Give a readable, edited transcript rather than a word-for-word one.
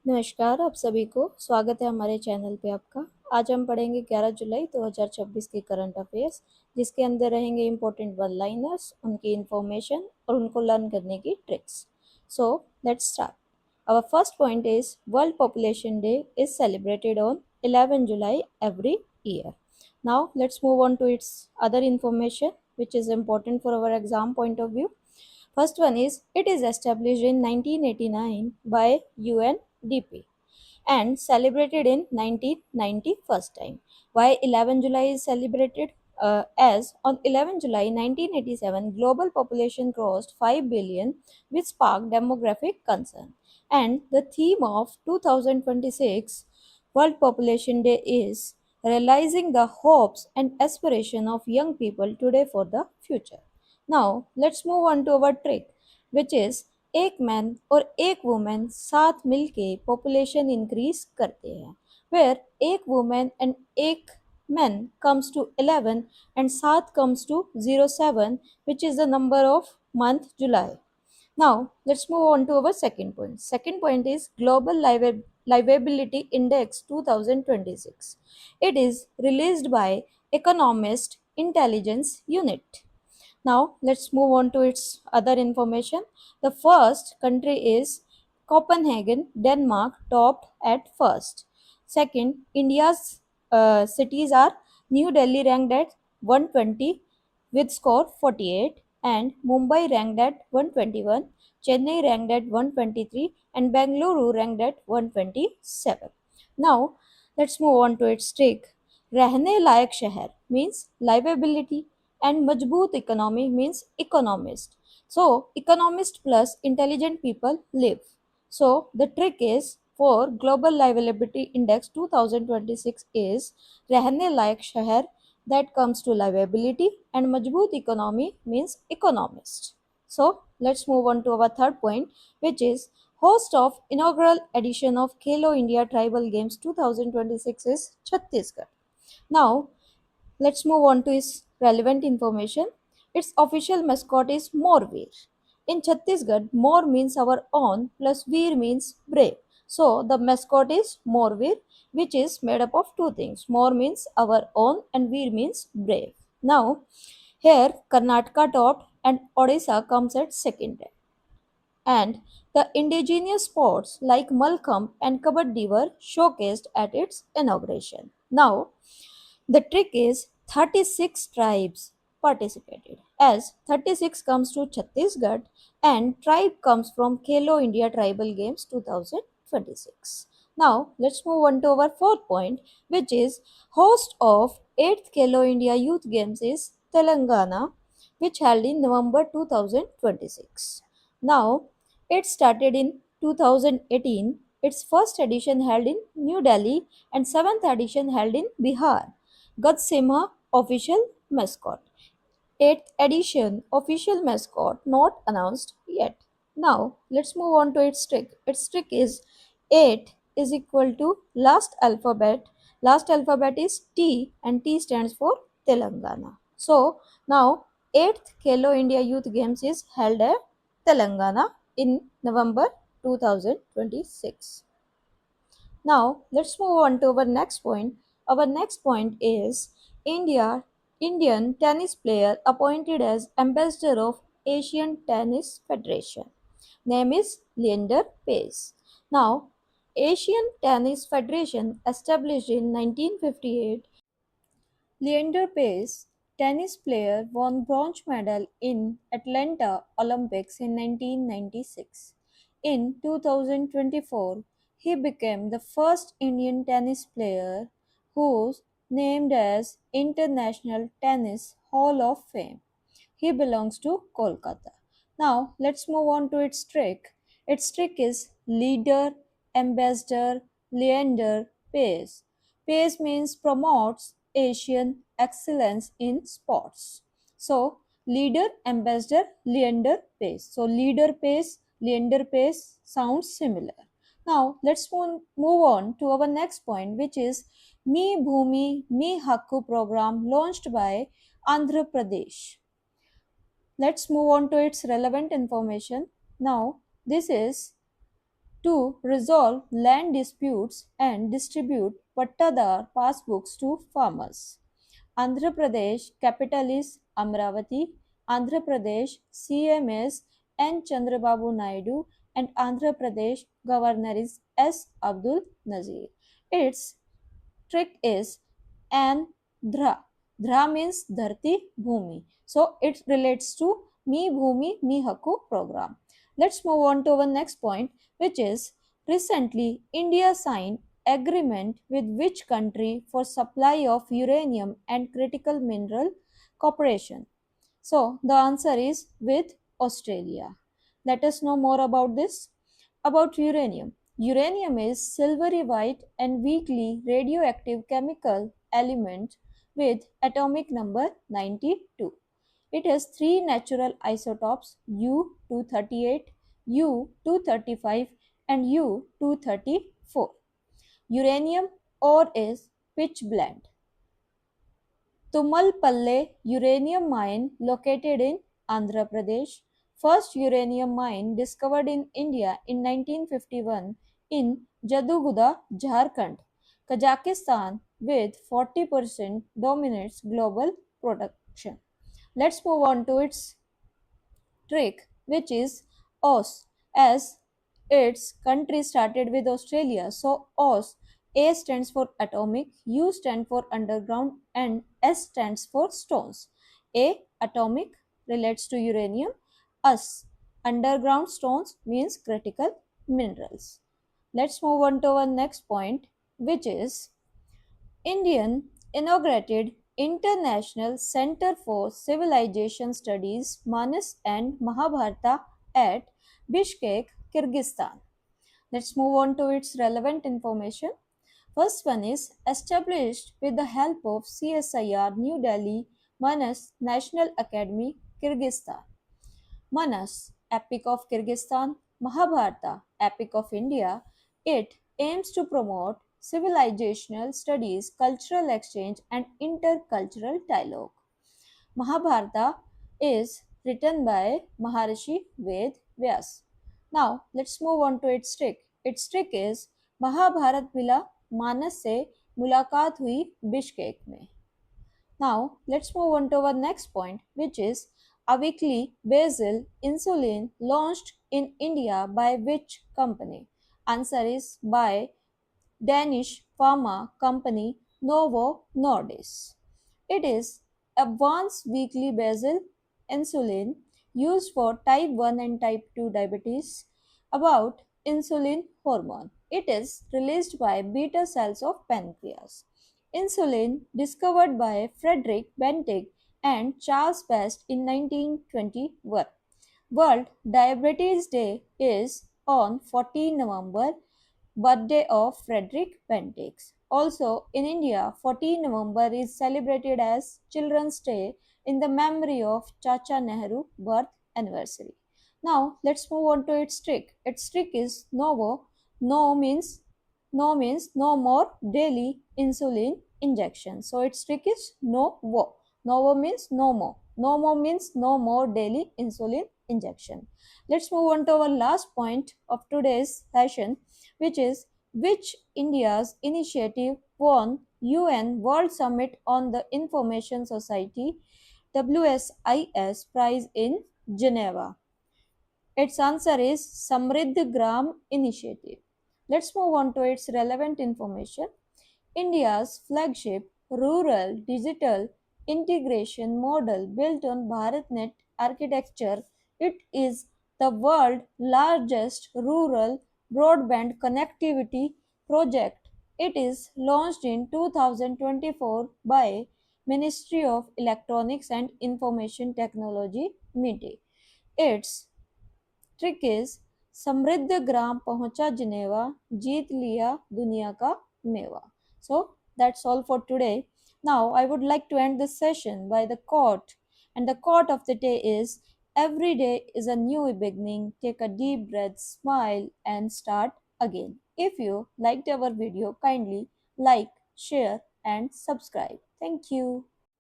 नमस्कार आप सभी को स्वागत है हमारे चैनल पे आपका। आज हम पढ़ेंगे 11 जुलाई 2026 के करंट अफेयर्स, जिसके अंदर रहेंगे इंपॉर्टेंट वन लाइनर्स, उनकी इंफॉर्मेशन और उनको लर्न करने की tricks. So let's start. Our first point is world population day is celebrated on 11 July every year. Now let's move on to its other information which is important for our exam point of view. First one is it is established in 1989 by UNDP and celebrated in 1990 first time. Why 11 July is celebrated? As on 11 July 1987, global population crossed 5 billion, which sparked demographic concern. And the theme of 2026 World Population Day is realizing the hopes and aspiration of young people today for the future. Now, let's move on to our trick, which is एक man और एक women साथ मिलके population increase करते हैं, where एक women and एक man comes to 11 and साथ comes to 07, which is the number of month July. Now, let's move on to our second point. Second point is Global Livability Index 2026. It is released by Economist Intelligence Unit. Now, let's move on to its other information. The first country is Copenhagen, Denmark, topped at first. Second, India's cities are New Delhi ranked at 120 with score 48, and Mumbai ranked at 121, Chennai ranked at 123, and Bangalore ranked at 127. Now, let's move on to its trick. रहने लायक शहर means livability and majboot economy means economist. So, economist plus intelligent people live. So, the trick is for Global Livability Index 2026 is रहने लायक शहर, that comes to livability, and majboot economy means economist. So, let's move on to our third point, which is host of inaugural edition of Khelo India Tribal Games 2026 is Chhattisgarh. Now, let's move on to its relevant information. Its official mascot is Morveer. In Chhattisgarh, Mor means our own plus Veer means brave. So the mascot is Morveer, which is made up of two things. Mor means our own and Veer means brave. Now, here Karnataka topped and Odisha comes at second. And the indigenous sports like Malkhamb and Kabaddi were showcased at its inauguration. Now, the trick is 36 tribes participated, as 36 comes to Chhattisgarh and tribe comes from Khelo India Tribal Games 2026. Now, let's move on to our fourth point, which is host of 8th Khelo India Youth Games is Telangana, which held in November 2026. Now, it started in 2018, its first edition held in New Delhi and 7th edition held in Bihar. Gadsimha official mascot. 8th edition official mascot not announced yet. Now let's move on to its trick. Its trick is 8 is equal to last alphabet. Last alphabet is T and T stands for Telangana. So now 8th Khelo India Youth Games is held at Telangana in November 2026. Now let's move on to our next point. Our next point is Indian tennis player appointed as ambassador of Asian Tennis Federation. Name is Leander Paes. Now, Asian Tennis Federation established in 1958. Leander Paes, tennis player, won bronze medal in Atlanta Olympics in 1996. In 2024, he became the first Indian tennis player who's named as International Tennis Hall of Fame. He belongs to Kolkata. Now, let's move on to its trick. Its trick is leader, ambassador, Leander Paes. Pace means promotes Asian excellence in sports. So, leader, ambassador, Leander Pace. So, leader Pace, Leander Pace sounds similar. Now, let's move on to our next point, which is Me Bhumi Me Hakku program launched by Andhra Pradesh. Let's move on to its relevant information. Now, this is to resolve land disputes and distribute pattadar passbooks to farmers. Andhra Pradesh capital is Amravati. Andhra Pradesh CM is N. Chandrababu Naidu and Andhra Pradesh governor is S. Abdul Nazir. Its trick is Andhra. Dhra means Dharti Bhumi. So it relates to Me Bhumi Me Hakku program. Let's move on to our next point, which is recently India signed agreement with which country for supply of uranium and critical mineral cooperation. So the answer is with Australia. Let us know more about this. About uranium. Uranium is silvery white and weakly radioactive chemical element with atomic number 92. It has three natural isotopes U-238, U-235 and U-234. Uranium ore is pitch blende. Tumalpalle uranium mine located in Andhra Pradesh. First uranium mine discovered in India in 1951 in Jaduguda, Jharkhand. Kazakhstan with 40% dominates global production. Let's move on to its trick, which is OS, as its country started with Australia. So OS, A stands for atomic, U stands for underground, and S stands for stones. A atomic relates to uranium, S underground stones means critical minerals. Let's move on to our next point, which is Indian inaugurated International Center for Civilization Studies Manas and Mahabharata at Bishkek, Kyrgyzstan. Let's move on to its relevant information. First one is established with the help of CSIR New Delhi Manas National Academy, Kyrgyzstan. Manas, Epic of Kyrgyzstan, Mahabharata, Epic of India, it aims to promote civilizational studies, cultural exchange, and intercultural dialogue. Mahabharata is written by Maharishi Ved Vyas. Now, let's move on to its trick. Its trick is Mahabharat मिला मानस से मुलाकात हुई Bishkek में. Now, let's move on to our next point, which is a weekly basal insulin launched in India by which company? Answer is by Danish pharma company Novo Nordisk. It is advanced weekly basal insulin used for type 1 and type 2 diabetes. About insulin hormone. It is released by beta cells of pancreas. Insulin, discovered by Frederick Bentig and Charles Best in 1921. World Diabetes Day is on 14 November, birthday of Frederick Bentig. Also, in India, 14 November is celebrated as Children's Day in the memory of Chacha Nehru birth anniversary. Now, let's move on to its trick. Its trick is Novo. No means no more daily insulin injection. So its trick is Novo. Novo means no more. No more means no more daily insulin injection. Let's move on to our last point of today's session, which is which India's initiative won UN World Summit on the Information Society WSIS prize in Geneva. Its answer is Samriddh Gram Initiative. Let's move on to its relevant information. India's flagship rural digital integration model built on BharatNet architecture. It is the world's largest rural broadband connectivity project. It is launched in 2024 by Ministry of Electronics and Information Technology (MITI). Its trick is समृद्ध ग्राम पहुंचा Geneva जीत लिया दुनिया का मेवा. So that's all for today. Now I would like to end this session by the quote, and the quote of the day is every day is a new beginning. Take a deep breath, smile and start again. If you liked our video, kindly like, share and subscribe. Thank you.